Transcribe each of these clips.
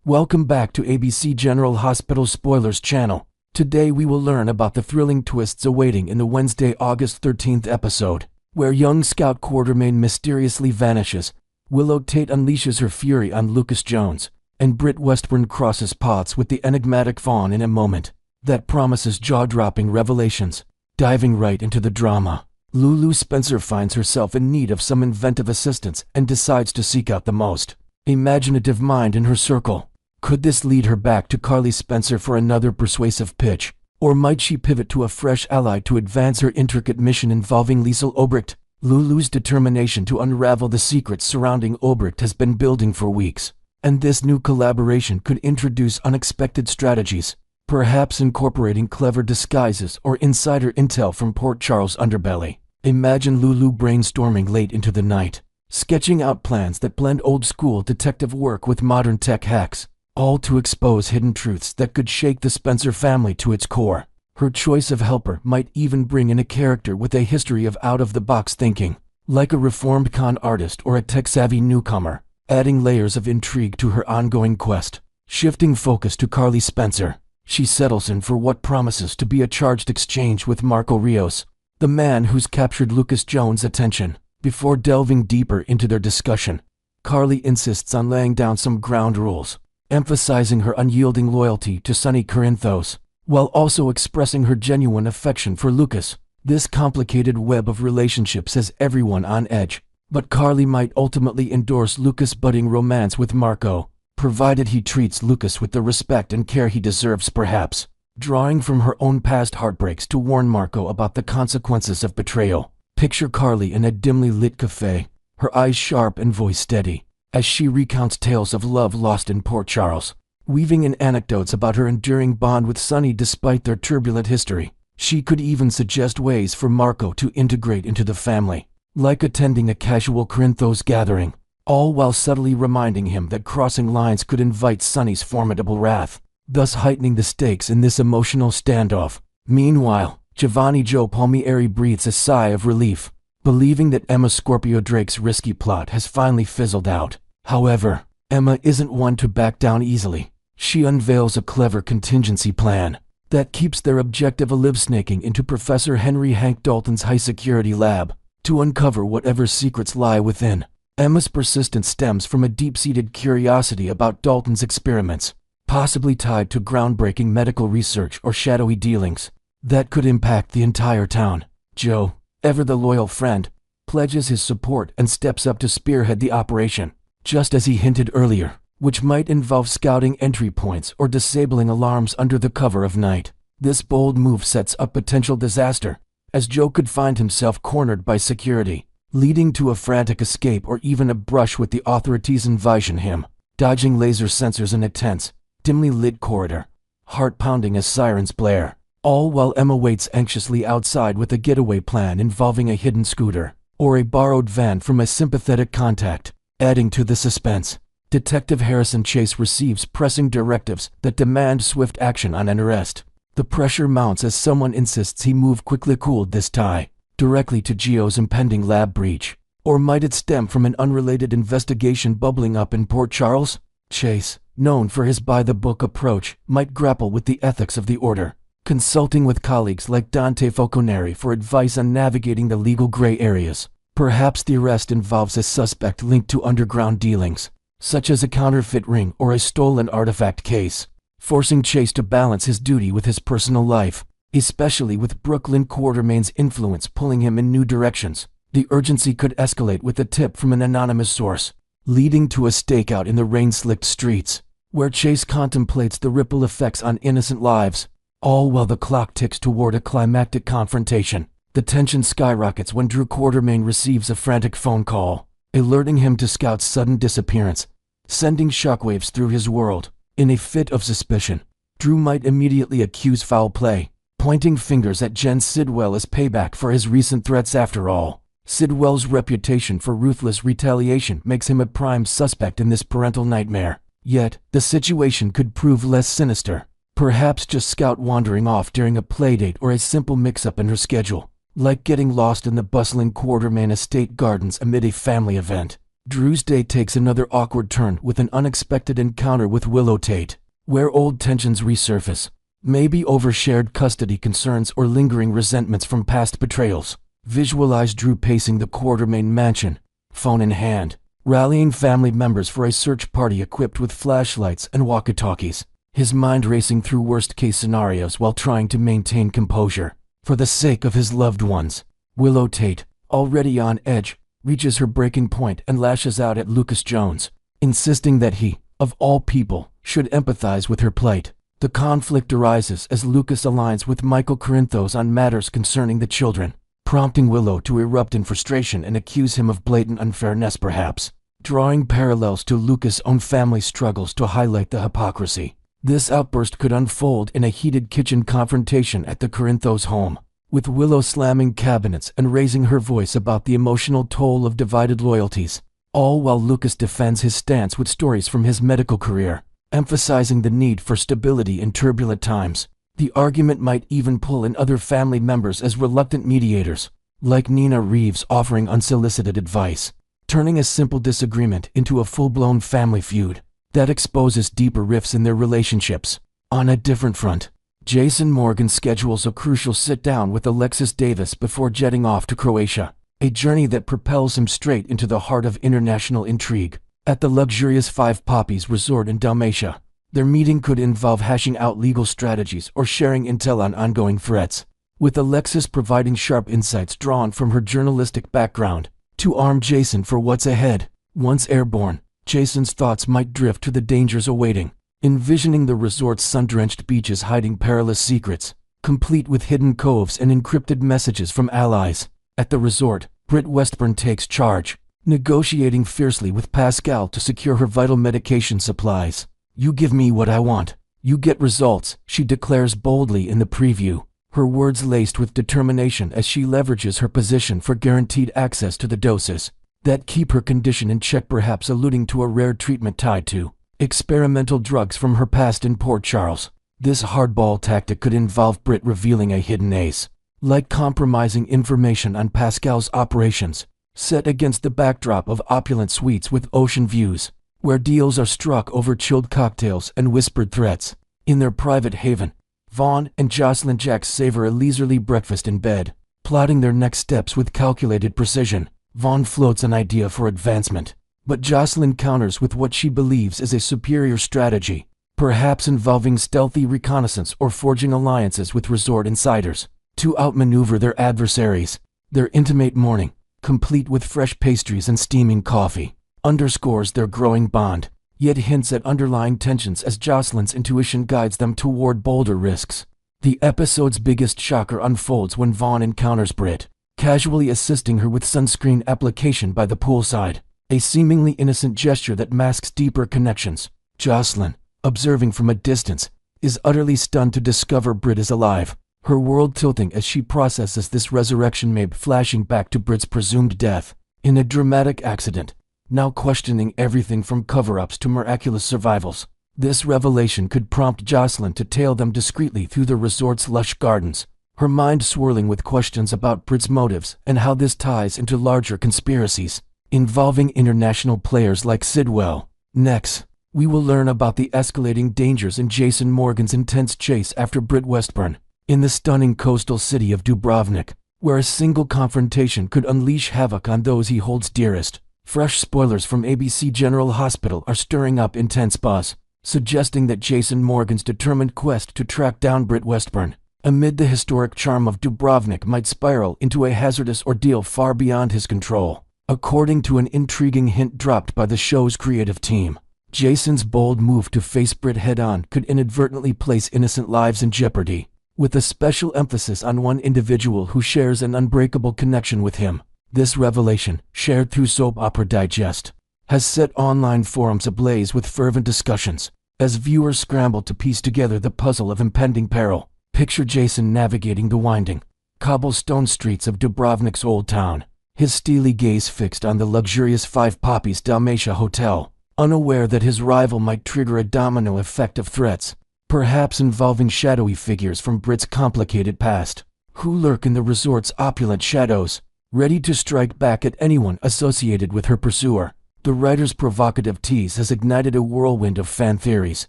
Welcome back to ABC General Hospital Spoilers channel. Today we will learn about the thrilling twists awaiting in the Wednesday, August 13th episode, where young Scout Quartermain mysteriously vanishes, Willow Tate unleashes her fury on Lucas Jones, and Britt Westburn crosses paths with the enigmatic Vaughn in a moment that promises jaw-dropping revelations. Diving right into the drama, Lulu Spencer finds herself in need of some inventive assistance and decides to seek out the most imaginative mind in her circle. Could this lead her back to Carly Spencer for another persuasive pitch? Or might she pivot to a fresh ally to advance her intricate mission involving Liesl Obrecht? Lulu's determination to unravel the secrets surrounding Obrecht has been building for weeks, and this new collaboration could introduce unexpected strategies, perhaps incorporating clever disguises or insider intel from Port Charles' underbelly. Imagine Lulu brainstorming late into the night, sketching out plans that blend old-school detective work with modern tech hacks, all to expose hidden truths that could shake the Spencer family to its core. Her choice of helper might even bring in a character with a history of out-of-the-box thinking, like a reformed con artist or a tech-savvy newcomer, adding layers of intrigue to her ongoing quest. Shifting focus to Carly Spencer, she settles in for what promises to be a charged exchange with Marco Rios, the man who's captured Lucas Jones' attention. Before delving deeper into their discussion, Carly insists on laying down some ground rules, emphasizing her unyielding loyalty to Sonny Corinthos, while also expressing her genuine affection for Lucas. This complicated web of relationships has everyone on edge, but Carly might ultimately endorse Lucas' budding romance with Marco, provided he treats Lucas with the respect and care he deserves. Perhaps drawing from her own past heartbreaks to warn Marco about the consequences of betrayal. Picture Carly in a dimly lit cafe, her eyes sharp and voice steady, as she recounts tales of love lost in Port Charles, weaving in anecdotes about her enduring bond with Sonny despite their turbulent history. She could even suggest ways for Marco to integrate into the family, like attending a casual Corinthos gathering, all while subtly reminding him that crossing lines could invite Sonny's formidable wrath, thus heightening the stakes in this emotional standoff. Meanwhile, Giovanni Joe Palmieri breathes a sigh of relief, believing that Emma Scorpio Drake's risky plot has finally fizzled out. However, Emma isn't one to back down easily. She unveils a clever contingency plan that keeps their objective alive, snaking into Professor Henry Hank Dalton's high-security lab to uncover whatever secrets lie within. Emma's persistence stems from a deep-seated curiosity about Dalton's experiments, possibly tied to groundbreaking medical research or shadowy dealings that could impact the entire town. Joe, ever the loyal friend, pledges his support and steps up to spearhead the operation, just as he hinted earlier, which might involve scouting entry points or disabling alarms under the cover of night. This bold move sets up potential disaster, as Joe could find himself cornered by security, leading to a frantic escape or even a brush with the authorities envision him, dodging laser sensors in a tense, dimly lit corridor, heart pounding as sirens blare, all while Emma waits anxiously outside with a getaway plan involving a hidden scooter or a borrowed van from a sympathetic contact. Adding to the suspense, Detective Harrison Chase receives pressing directives that demand swift action on an arrest. The pressure mounts as someone insists he move quickly. Could this tie directly to Gio's impending lab breach, or might it stem from an unrelated investigation bubbling up in Port Charles? Chase, known for his by-the-book approach, might grapple with the ethics of the order, consulting with colleagues like Dante Falconeri for advice on navigating the legal gray areas. Perhaps the arrest involves a suspect linked to underground dealings, such as a counterfeit ring or a stolen artifact case, forcing Chase to balance his duty with his personal life, especially with Brooklyn Quartermain's influence pulling him in new directions. The urgency could escalate with a tip from an anonymous source, leading to a stakeout in the rain-slicked streets, where Chase contemplates the ripple effects on innocent lives, all while the clock ticks toward a climactic confrontation. The tension skyrockets when Drew Quartermain receives a frantic phone call, alerting him to Scout's sudden disappearance, sending shockwaves through his world. In a fit of suspicion, Drew might immediately accuse foul play, pointing fingers at Jen Sidwell as payback for his recent threats. After all, Sidwell's reputation for ruthless retaliation makes him a prime suspect in this parental nightmare. Yet, the situation could prove less sinister. Perhaps just Scout wandering off during a playdate or a simple mix-up in her schedule, like getting lost in the bustling Quartermain estate gardens amid a family event. Drew's day takes another awkward turn with an unexpected encounter with Willow Tate, where old tensions resurface, maybe over shared custody concerns or lingering resentments from past betrayals. Visualize Drew pacing the Quartermain mansion, phone in hand, rallying family members for a search party equipped with flashlights and walkie-talkies, his mind racing through worst-case scenarios while trying to maintain composure. For the sake of his loved ones, Willow Tate, already on edge, reaches her breaking point and lashes out at Lucas Jones, insisting that he, of all people, should empathize with her plight. The conflict arises as Lucas aligns with Michael Corinthos on matters concerning the children, prompting Willow to erupt in frustration and accuse him of blatant unfairness perhaps, drawing parallels to Lucas' own family struggles to highlight the hypocrisy. This outburst could unfold in a heated kitchen confrontation at the Corinthos home, with Willow slamming cabinets and raising her voice about the emotional toll of divided loyalties, all while Lucas defends his stance with stories from his medical career, emphasizing the need for stability in turbulent times. The argument might even pull in other family members as reluctant mediators, like Nina Reeves offering unsolicited advice, turning a simple disagreement into a full-blown family feud that exposes deeper rifts in their relationships. On a different front, Jason Morgan schedules a crucial sit-down with Alexis Davis before jetting off to Croatia, a journey that propels him straight into the heart of international intrigue. At the luxurious Five Poppies resort in Dalmatia, their meeting could involve hashing out legal strategies or sharing intel on ongoing threats, with Alexis providing sharp insights drawn from her journalistic background to arm Jason for what's ahead. Once airborne, Jason's thoughts might drift to the dangers awaiting, envisioning the resort's sun-drenched beaches hiding perilous secrets, complete with hidden coves and encrypted messages from allies. At the resort, Britt Westburn takes charge, negotiating fiercely with Pascal to secure her vital medication supplies. "You give me what I want, you get results," she declares boldly in the preview, her words laced with determination as she leverages her position for guaranteed access to the doses that keep her condition in check, perhaps alluding to a rare treatment tied to experimental drugs from her past in Port Charles. This hardball tactic could involve Britt revealing a hidden ace, like compromising information on Pascal's operations, set against the backdrop of opulent suites with ocean views, where deals are struck over chilled cocktails and whispered threats. In their private haven, Vaughn and Jocelyn Jacks savor a leisurely breakfast in bed, plotting their next steps with calculated precision. Vaughn floats an idea for advancement, but Jocelyn counters with what she believes is a superior strategy, perhaps involving stealthy reconnaissance or forging alliances with resort insiders, to outmaneuver their adversaries. Their intimate morning, complete with fresh pastries and steaming coffee, underscores their growing bond, yet hints at underlying tensions as Jocelyn's intuition guides them toward bolder risks. The episode's biggest shocker unfolds when Vaughn encounters Britt, casually assisting her with sunscreen application by the poolside, a seemingly innocent gesture that masks deeper connections. Jocelyn, observing from a distance, is utterly stunned to discover Britt is alive, her world tilting as she processes this resurrection, maybe flashing back to Britt's presumed death in a dramatic accident, now questioning everything from cover-ups to miraculous survivals. This revelation could prompt Jocelyn to tail them discreetly through the resort's lush gardens, her mind swirling with questions about Britt's motives and how this ties into larger conspiracies involving international players like Sidwell. Next, we will learn about the escalating dangers in Jason Morgan's intense chase after Britt Westburn in the stunning coastal city of Dubrovnik, where a single confrontation could unleash havoc on those he holds dearest. Fresh spoilers from ABC General Hospital are stirring up intense buzz, suggesting that Jason Morgan's determined quest to track down Britt Westburn amid the historic charm of Dubrovnik might spiral into a hazardous ordeal far beyond his control. According to an intriguing hint dropped by the show's creative team, Jason's bold move to face Britt head-on could inadvertently place innocent lives in jeopardy, with a special emphasis on one individual who shares an unbreakable connection with him. This revelation, shared through Soap Opera Digest, has set online forums ablaze with fervent discussions, as viewers scramble to piece together the puzzle of impending peril. Picture Jason navigating the winding, cobblestone streets of Dubrovnik's old town, his steely gaze fixed on the luxurious Five Poppies Dalmatia Hotel, unaware that his rival might trigger a domino effect of threats, perhaps involving shadowy figures from Britt's complicated past, who lurk in the resort's opulent shadows, ready to strike back at anyone associated with her pursuer. The writer's provocative tease has ignited a whirlwind of fan theories,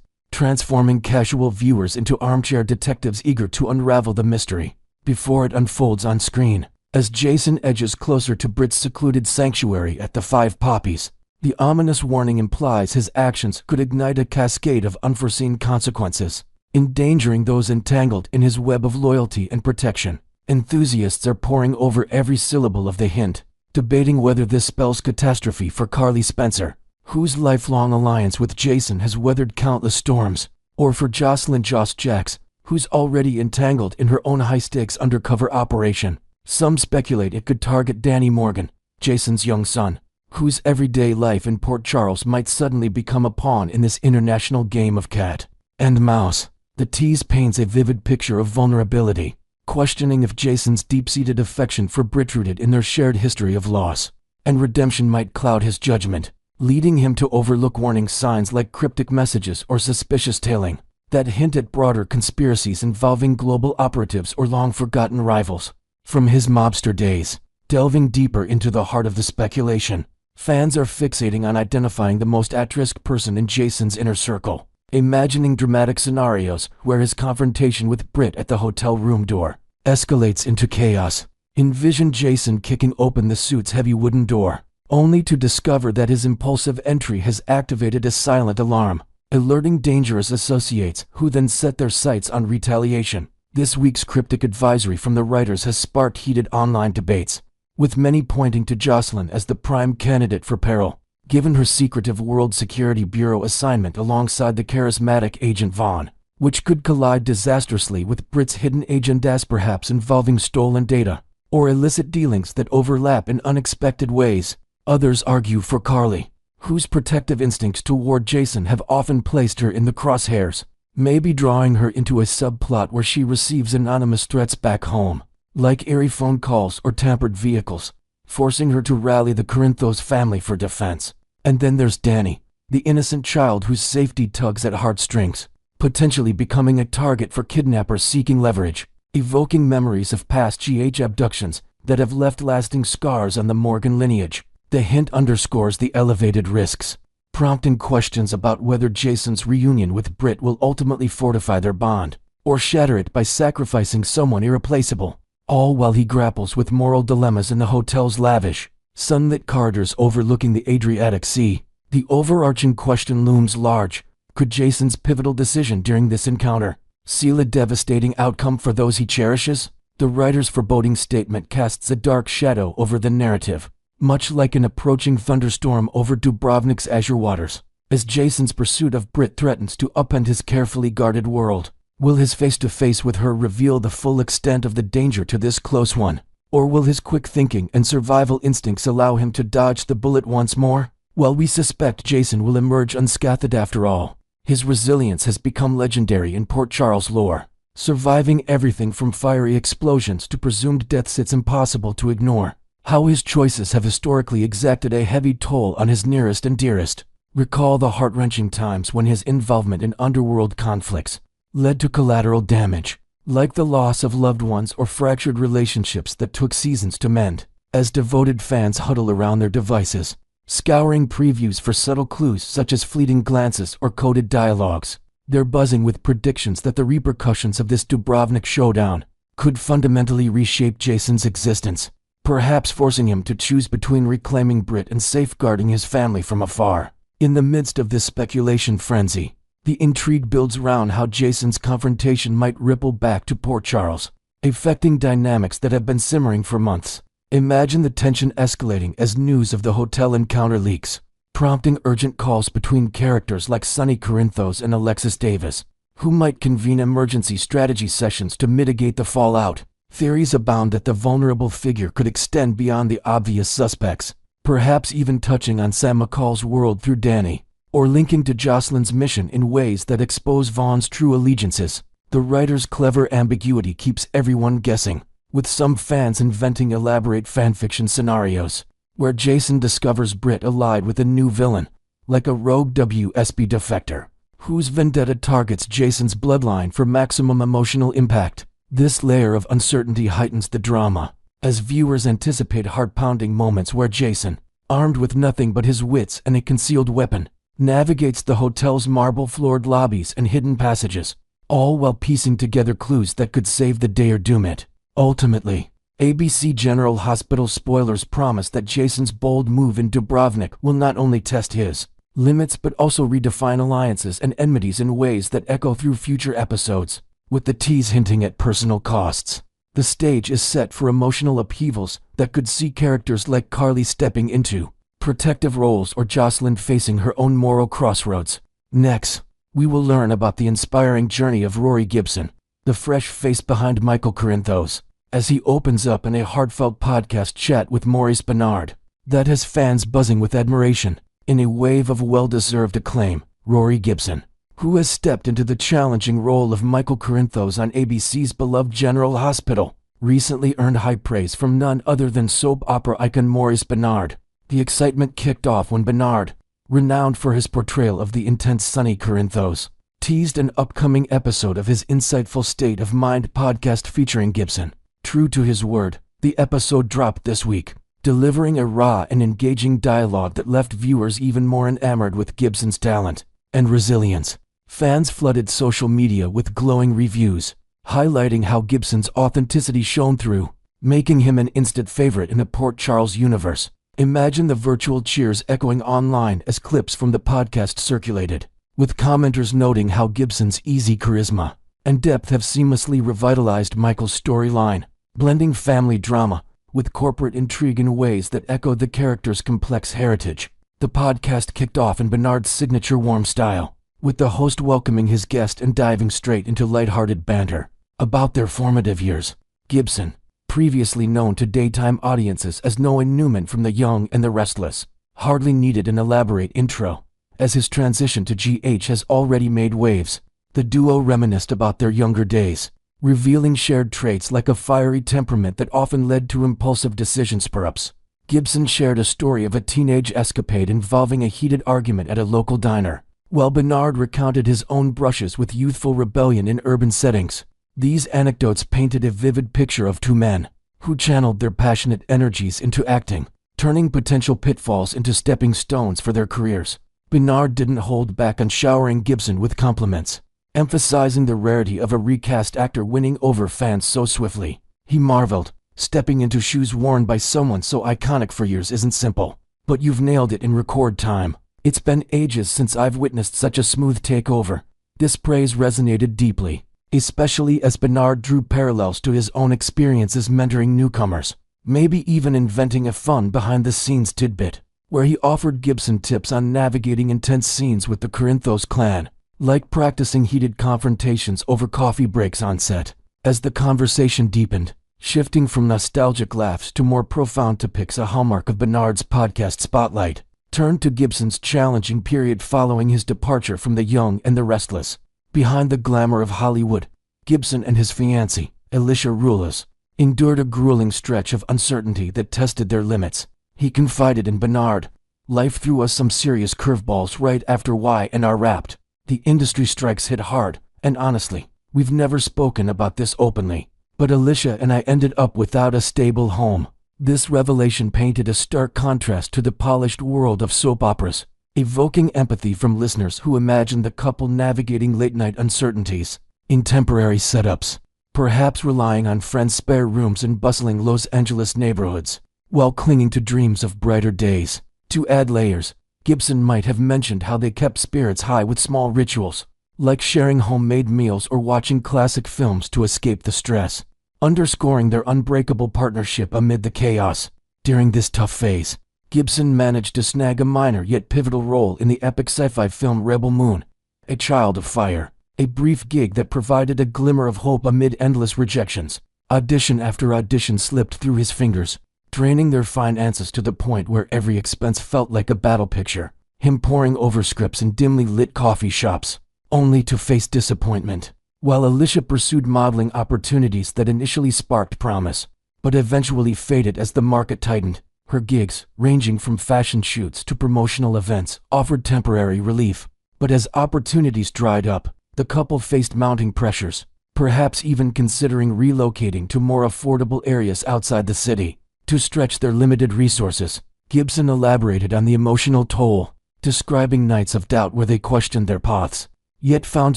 transforming casual viewers into armchair detectives eager to unravel the mystery before it unfolds on screen. As Jason edges closer to Britt's secluded sanctuary at the Five Poppies, the ominous warning implies his actions could ignite a cascade of unforeseen consequences, endangering those entangled in his web of loyalty and protection. Enthusiasts are poring over every syllable of the hint, debating whether this spells catastrophe for Carly Spencer, whose lifelong alliance with Jason has weathered countless storms, or for Jocelyn Joss Jacks, who's already entangled in her own high-stakes undercover operation. Some speculate it could target Danny Morgan, Jason's young son, whose everyday life in Port Charles might suddenly become a pawn in this international game of cat and mouse. The tease paints a vivid picture of vulnerability, questioning if Jason's deep-seated affection for Britt, rooted in their shared history of loss and redemption, might cloud his judgment, leading him to overlook warning signs like cryptic messages or suspicious tailing that hint at broader conspiracies involving global operatives or long-forgotten rivals. From his mobster days, delving deeper into the heart of the speculation, fans are fixating on identifying the most at-risk person in Jason's inner circle, imagining dramatic scenarios where his confrontation with Britt at the hotel room door escalates into chaos. Envision Jason kicking open the suite's heavy wooden door, only to discover that his impulsive entry has activated a silent alarm, alerting dangerous associates who then set their sights on retaliation. This week's cryptic advisory from the writers has sparked heated online debates, with many pointing to Jocelyn as the prime candidate for peril, given her secretive World Security Bureau assignment alongside the charismatic Agent Vaughn, which could collide disastrously with Britt's hidden agendas, perhaps involving stolen data or illicit dealings that overlap in unexpected ways. Others argue for Carly, whose protective instincts toward Jason have often placed her in the crosshairs, maybe drawing her into a subplot where she receives anonymous threats back home, like eerie phone calls or tampered vehicles, forcing her to rally the Corinthos family for defense. And then there's Danny, the innocent child whose safety tugs at heartstrings, potentially becoming a target for kidnappers seeking leverage, evoking memories of past GH abductions that have left lasting scars on the Morgan lineage. The hint underscores the elevated risks, prompting questions about whether Jason's reunion with Britt will ultimately fortify their bond, or shatter it by sacrificing someone irreplaceable, all while he grapples with moral dilemmas in the hotel's lavish, sunlit corridors overlooking the Adriatic Sea. The overarching question looms large: could Jason's pivotal decision during this encounter seal a devastating outcome for those he cherishes? The writer's foreboding statement casts a dark shadow over the narrative, much like an approaching thunderstorm over Dubrovnik's azure waters. As Jason's pursuit of Britt threatens to upend his carefully guarded world, will his face-to-face with her reveal the full extent of the danger to this close one? Or will his quick thinking and survival instincts allow him to dodge the bullet once more? While we suspect Jason will emerge unscathed after all, his resilience has become legendary in Port Charles lore, surviving everything from fiery explosions to presumed deaths it's impossible to ignore. How his choices have historically exacted a heavy toll on his nearest and dearest. Recall the heart-wrenching times when his involvement in underworld conflicts led to collateral damage, like the loss of loved ones or fractured relationships that took seasons to mend. As devoted fans huddle around their devices, scouring previews for subtle clues such as fleeting glances or coded dialogues, they're buzzing with predictions that the repercussions of this Dubrovnik showdown could fundamentally reshape Jason's existence, perhaps forcing him to choose between reclaiming Britt and safeguarding his family from afar. In the midst of this speculation frenzy, the intrigue builds around how Jason's confrontation might ripple back to Port Charles, affecting dynamics that have been simmering for months. Imagine the tension escalating as news of the hotel encounter leaks, prompting urgent calls between characters like Sonny Corinthos and Alexis Davis, who might convene emergency strategy sessions to mitigate the fallout. Theories abound that the vulnerable figure could extend beyond the obvious suspects, perhaps even touching on Sam McCall's world through Danny, or linking to Jocelyn's mission in ways that expose Vaughn's true allegiances. The writer's clever ambiguity keeps everyone guessing, with some fans inventing elaborate fanfiction scenarios, where Jason discovers Britt allied with a new villain, like a rogue WSB defector, whose vendetta targets Jason's bloodline for maximum emotional impact. This layer of uncertainty heightens the drama, as viewers anticipate heart-pounding moments where Jason, armed with nothing but his wits and a concealed weapon, navigates the hotel's marble-floored lobbies and hidden passages, all while piecing together clues that could save the day or doom it. Ultimately, ABC General Hospital spoilers promise that Jason's bold move in Dubrovnik will not only test his limits but also redefine alliances and enmities in ways that echo through future episodes, with the tease hinting at personal costs. The stage is set for emotional upheavals that could see characters like Carly stepping into protective roles or Jocelyn facing her own moral crossroads. Next, we will learn about the inspiring journey of Rory Gibson, the fresh face behind Michael Corinthos, as he opens up in a heartfelt podcast chat with Maurice Benard that has fans buzzing with admiration. In a wave of well-deserved acclaim, Rory Gibson, who has stepped into the challenging role of Michael Corinthos on ABC's beloved General Hospital, recently earned high praise from none other than soap opera icon Maurice Benard. The excitement kicked off when Benard, renowned for his portrayal of the intense Sonny Corinthos, teased an upcoming episode of his insightful State of Mind podcast featuring Gibson. True to his word, the episode dropped this week, delivering a raw and engaging dialogue that left viewers even more enamored with Gibson's talent and resilience. Fans flooded social media with glowing reviews, highlighting how Gibson's authenticity shone through, making him an instant favorite in the Port Charles universe. Imagine the virtual cheers echoing online as clips from the podcast circulated, with commenters noting how Gibson's easy charisma and depth have seamlessly revitalized Michael's storyline, blending family drama with corporate intrigue in ways that echoed the character's complex heritage. The podcast kicked off in Benard's signature warm style, with the host welcoming his guest and diving straight into lighthearted banter about their formative years. Gibson, previously known to daytime audiences as Noah Newman from The Young and the Restless, hardly needed an elaborate intro, as his transition to GH has already made waves. The duo reminisced about their younger days, revealing shared traits like a fiery temperament that often led to impulsive decisions. Perhaps Gibson shared a story of a teenage escapade involving a heated argument at a local diner, while Benard recounted his own brushes with youthful rebellion in urban settings. These anecdotes painted a vivid picture of two men who channeled their passionate energies into acting, turning potential pitfalls into stepping stones for their careers. Benard didn't hold back on showering Gibson with compliments, emphasizing the rarity of a recast actor winning over fans so swiftly. He marveled, "Stepping into shoes worn by someone so iconic for years isn't simple, but you've nailed it in record time. It's been ages since I've witnessed such a smooth takeover." This praise resonated deeply, especially as Benard drew parallels to his own experiences mentoring newcomers, maybe even inventing a fun behind-the-scenes tidbit, where he offered Gibson tips on navigating intense scenes with the Corinthos clan, like practicing heated confrontations over coffee breaks on set. As the conversation deepened, shifting from nostalgic laughs to more profound topics, a hallmark of Benard's podcast spotlight turned to Gibson's challenging period following his departure from The Young and the Restless. Behind the glamour of Hollywood, Gibson and his fiancée, Alicia Rulas, endured a grueling stretch of uncertainty that tested their limits. He confided in Benard, "Life threw us some serious curveballs right after Y&R wrapped. The industry strikes hit hard, and honestly, we've never spoken about this openly, but Alicia and I ended up without a stable home." This revelation painted a stark contrast to the polished world of soap operas, evoking empathy from listeners who imagined the couple navigating late-night uncertainties in temporary setups, perhaps relying on friends' spare rooms in bustling Los Angeles neighborhoods, while clinging to dreams of brighter days. To add layers, Gibson might have mentioned how they kept spirits high with small rituals, like sharing homemade meals or watching classic films to escape the stress, underscoring their unbreakable partnership amid the chaos. During this tough phase, Gibson managed to snag a minor yet pivotal role in the epic sci-fi film Rebel Moon, A Child of Fire, a brief gig that provided a glimmer of hope amid endless rejections. Audition after audition slipped through his fingers, draining their finances to the point where every expense felt like a battle picture, him poring over scripts in dimly lit coffee shops, only to face disappointment, while Alicia pursued modeling opportunities that initially sparked promise, but eventually faded as the market tightened. Her gigs, ranging from fashion shoots to promotional events, offered temporary relief, but as opportunities dried up, the couple faced mounting pressures, perhaps even considering relocating to more affordable areas outside the city. To stretch their limited resources, Gibson elaborated on the emotional toll, describing nights of doubt where they questioned their paths, yet found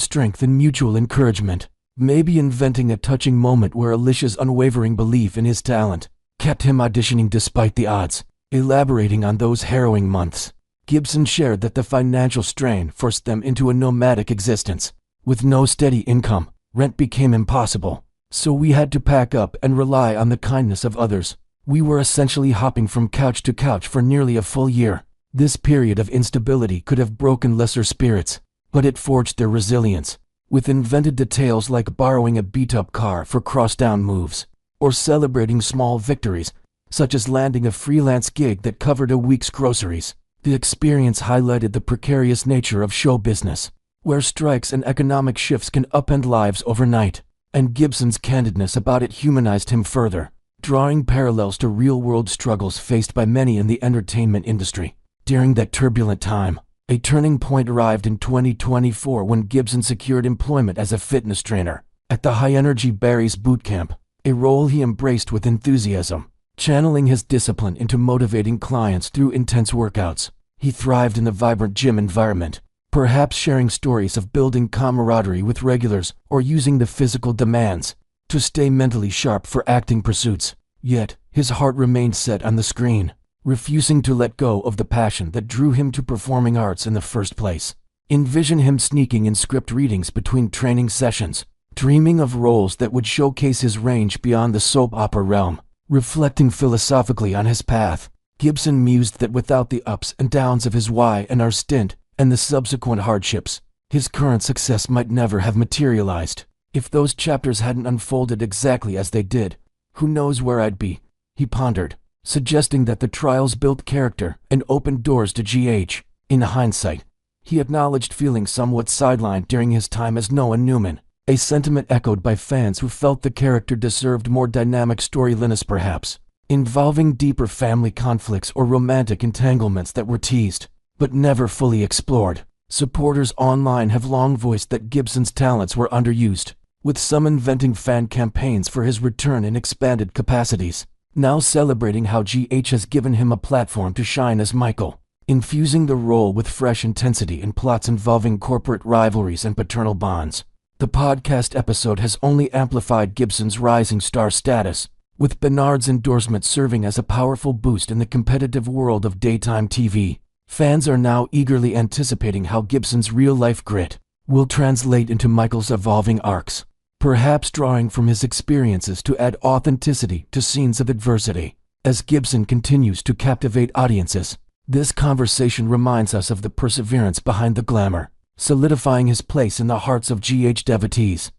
strength in mutual encouragement, maybe inventing a touching moment where Alicia's unwavering belief in his talent kept him auditioning despite the odds. Elaborating on those harrowing months, Gibson shared that the financial strain forced them into a nomadic existence. With no steady income, rent became impossible, so we had to pack up and rely on the kindness of others. We were essentially hopping from couch to couch for nearly a full year. This period of instability could have broken lesser spirits, but it forged their resilience, with invented details like borrowing a beat-up car for cross-town moves, or celebrating small victories, such as landing a freelance gig that covered a week's groceries. The experience highlighted the precarious nature of show business, where strikes and economic shifts can upend lives overnight, and Gibson's candidness about it humanized him further, drawing parallels to real-world struggles faced by many in the entertainment industry. During that turbulent time, a turning point arrived in 2024 when Gibson secured employment as a fitness trainer at the high-energy Barry's Boot Camp, a role he embraced with enthusiasm. Channeling his discipline into motivating clients through intense workouts, he thrived in the vibrant gym environment, perhaps sharing stories of building camaraderie with regulars or using the physical demands to stay mentally sharp for acting pursuits. Yet, his heart remained set on the screen, refusing to let go of the passion that drew him to performing arts in the first place. Envision him sneaking in script readings between training sessions, dreaming of roles that would showcase his range beyond the soap opera realm. Reflecting philosophically on his path, Gibson mused that without the ups and downs of his Y&R stint and the subsequent hardships, his current success might never have materialized. If those chapters hadn't unfolded exactly as they did, who knows where I'd be, he pondered, suggesting that the trials built character and opened doors to GH. In hindsight, he acknowledged feeling somewhat sidelined during his time as Noah Newman, a sentiment echoed by fans who felt the character deserved more dynamic storylines, perhaps involving deeper family conflicts or romantic entanglements that were teased, but never fully explored. Supporters online have long voiced that Gibson's talents were underused, with some inventing fan campaigns for his return in expanded capacities, now celebrating how GH has given him a platform to shine as Michael, infusing the role with fresh intensity in plots involving corporate rivalries and paternal bonds. The podcast episode has only amplified Gibson's rising star status, with Bernard's endorsement serving as a powerful boost in the competitive world of daytime TV. Fans are now eagerly anticipating how Gibson's real-life grit will translate into Michael's evolving arcs, perhaps drawing from his experiences to add authenticity to scenes of adversity. As Gibson continues to captivate audiences, this conversation reminds us of the perseverance behind the glamour, solidifying his place in the hearts of GH devotees.